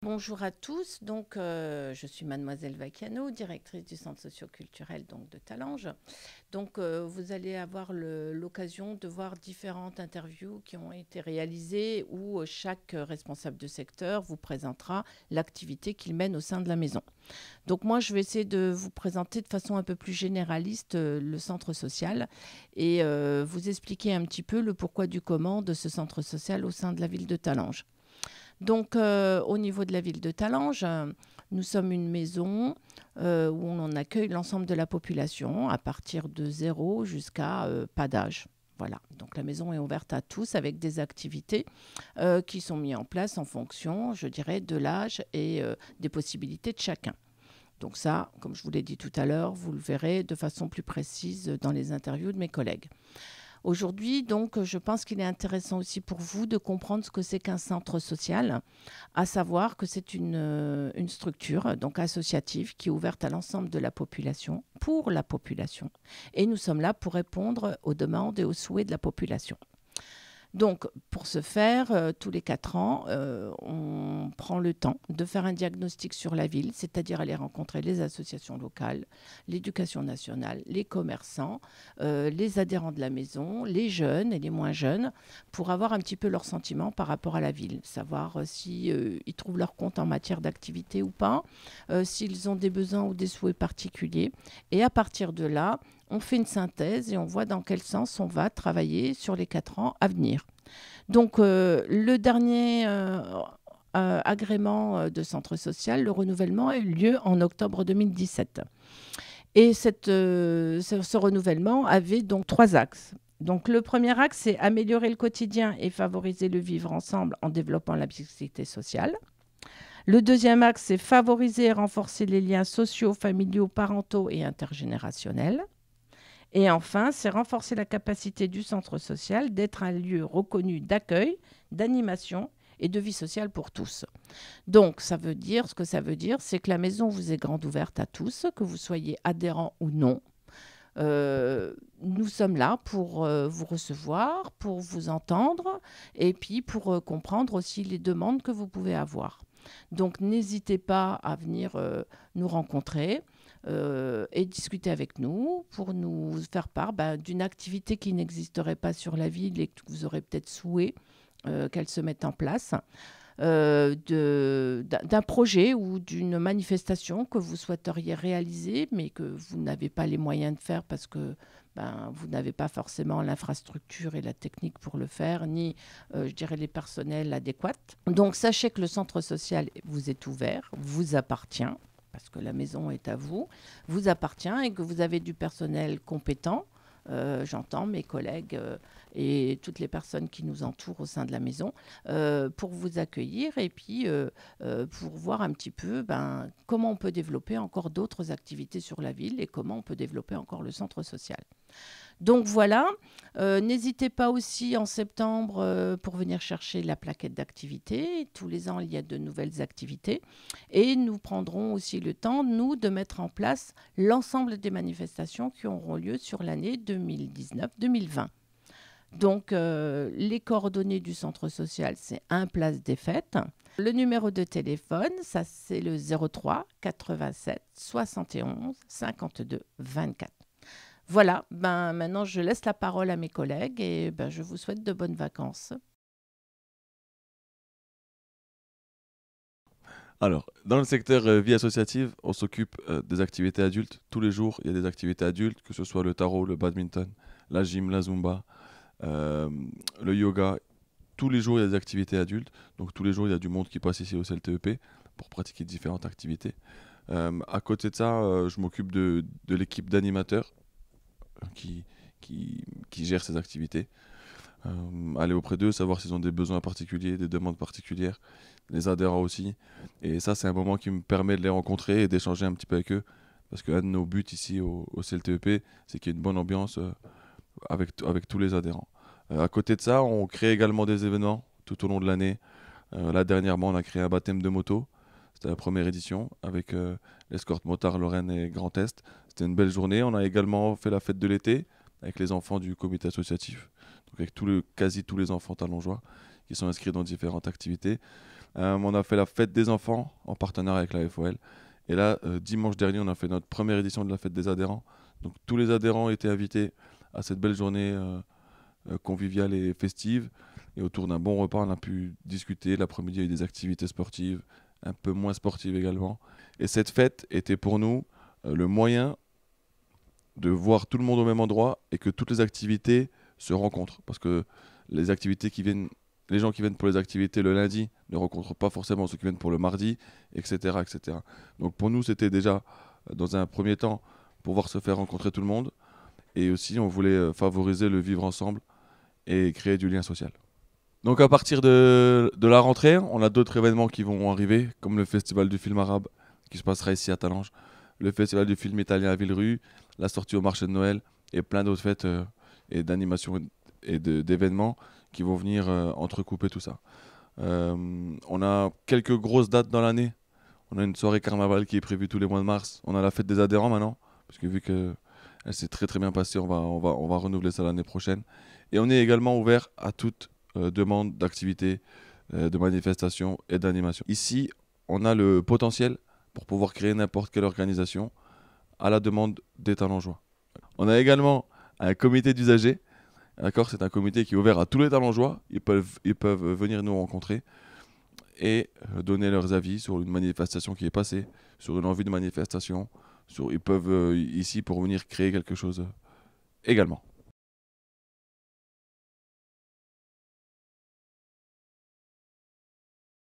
Bonjour à tous, je suis mademoiselle Vacchiano, directrice du centre socioculturel de Talange. Vous allez avoir l'occasion de voir différentes interviews qui ont été réalisées où chaque responsable de secteur vous présentera l'activité qu'il mène au sein de la maison. Donc moi, je vais essayer de vous présenter de façon un peu plus généraliste le centre social et vous expliquer un petit peu le pourquoi du comment de ce centre social au sein de la ville de Talange. Au niveau de la ville de Talange, nous sommes une maison où on accueille l'ensemble de la population à partir de 0 jusqu'à pas d'âge. Voilà, donc la maison est ouverte à tous avec des activités qui sont mises en place en fonction, je dirais, de l'âge et des possibilités de chacun. Donc ça, comme je vous l'ai dit tout à l'heure, vous le verrez de façon plus précise dans les interviews de mes collègues. Aujourd'hui, je pense qu'il est intéressant aussi pour vous de comprendre ce que c'est qu'un centre social, à savoir que c'est une structure associative qui est ouverte à l'ensemble de la population, pour la population. Et nous sommes là pour répondre aux demandes et aux souhaits de la population. Donc, pour ce faire, tous les 4 ans, on prend le temps de faire un diagnostic sur la ville, c'est-à-dire aller rencontrer les associations locales, l'éducation nationale, les commerçants, les adhérents de la maison, les jeunes et les moins jeunes, pour avoir un petit peu leurs sentiments par rapport à la ville, savoir si ils trouvent leur compte en matière d'activité ou pas, s'ils ont des besoins ou des souhaits particuliers. Et à partir de là, on fait une synthèse et on voit dans quel sens on va travailler sur les 4 ans à venir. Le dernier agrément de centre social, le renouvellement, a eu lieu en octobre 2017. Et ce renouvellement avait donc 3 axes. Donc, le premier axe, c'est améliorer le quotidien et favoriser le vivre ensemble en développant la mixité sociale. Le deuxième axe, c'est favoriser et renforcer les liens sociaux, familiaux, parentaux et intergénérationnels. Et enfin, c'est renforcer la capacité du centre social d'être un lieu reconnu d'accueil, d'animation et de vie sociale pour tous. Donc, ce que ça veut dire, c'est que la maison vous est grande ouverte à tous, que vous soyez adhérent ou non. Nous sommes là pour vous recevoir, pour vous entendre et puis pour comprendre aussi les demandes que vous pouvez avoir. Donc, n'hésitez pas à venir nous rencontrer. Et discuter avec nous pour nous faire part d'une activité qui n'existerait pas sur la ville et que vous aurez peut-être souhait qu'elle se mette en place, d'un projet ou d'une manifestation que vous souhaiteriez réaliser mais que vous n'avez pas les moyens de faire parce que vous n'avez pas forcément l'infrastructure et la technique pour le faire, ni, je dirais, les personnels adéquats. Donc, sachez que le centre social vous est ouvert, vous appartient, parce que la maison est à vous, vous appartient et que vous avez du personnel compétent, j'entends mes collègues et toutes les personnes qui nous entourent au sein de la maison, pour vous accueillir et puis pour voir un petit peu comment on peut développer encore d'autres activités sur la ville et comment on peut développer encore le centre social. Donc voilà, n'hésitez pas aussi en septembre pour venir chercher la plaquette d'activité. Tous les ans, il y a de nouvelles activités. Et nous prendrons aussi le temps, nous, de mettre en place l'ensemble des manifestations qui auront lieu sur l'année 2019-2020. Donc, les coordonnées du centre social, c'est 1 place des Fêtes. Le numéro de téléphone, ça c'est le 03 87 71 52 24. Voilà, maintenant je laisse la parole à mes collègues et je vous souhaite de bonnes vacances. Alors, dans le secteur vie associative, on s'occupe des activités adultes. Tous les jours, il y a des activités adultes, que ce soit le tarot, le badminton, la gym, la zumba, euh, le yoga. Tous les jours, il y a des activités adultes. Donc, tous les jours, il y a du monde qui passe ici au CLTEP pour pratiquer différentes activités. À côté de ça, je m'occupe de l'équipe d'animateurs qui, qui gère ces activités. Aller auprès d'eux, savoir s'ils ont des besoins particuliers, des demandes particulières, les adhérents aussi. Et ça, c'est un moment qui me permet de les rencontrer et d'échanger un petit peu avec eux. Parce qu'un de nos buts ici au CLTEP, c'est qu'il y ait une bonne ambiance avec tous les adhérents. À côté de ça, on crée également des événements tout au long de l'année. Là, dernièrement, on a créé un baptême de moto. C'était la première édition avec l'escorte motard Lorraine et Grand Est. C'était une belle journée. On a également fait la fête de l'été avec les enfants du comité associatif. Donc avec quasi tous les enfants talongeois qui sont inscrits dans différentes activités. On a fait la fête des enfants en partenariat avec la FOL. Et là, dimanche dernier, on a fait notre première édition de la fête des adhérents. Donc tous les adhérents étaient invités à cette belle journée conviviale et festive. Et autour d'un bon repas, on a pu discuter. L'après-midi, il y a eu des activités sportives, un peu moins sportives également. Et cette fête était pour nous le moyen de voir tout le monde au même endroit et que toutes les activités se rencontrent. Parce que les gens qui viennent pour les activités le lundi ne rencontrent pas forcément ceux qui viennent pour le mardi, etc., etc. Donc pour nous, c'était déjà, dans un premier temps, pouvoir se faire rencontrer tout le monde. Et aussi, on voulait favoriser le vivre ensemble et créer du lien social. Donc à partir de la rentrée, on a d'autres événements qui vont arriver, comme le Festival du film arabe, qui se passera ici à Talange, le Festival du film italien à Villerue, la sortie au marché de Noël, et plein d'autres fêtes et d'animations et d'événements qui vont venir entrecouper tout ça. On a quelques grosses dates dans l'année. On a une soirée carnaval qui est prévue tous les mois de mars. On a la fête des adhérents maintenant, parce que vu que elle s'est très très bien passée, on va renouveler ça l'année prochaine. Et on est également ouvert à toute demande d'activité, de manifestation et d'animation. Ici, on a le potentiel pour pouvoir créer n'importe quelle organisation à la demande des Talangeois. On a également un comité d'usagers. D'accord, c'est un comité qui est ouvert à tous les Talangeois. Ils peuvent venir nous rencontrer et donner leurs avis sur une manifestation qui est passée, sur une envie de manifestation. Ils peuvent ici pour venir créer quelque chose également.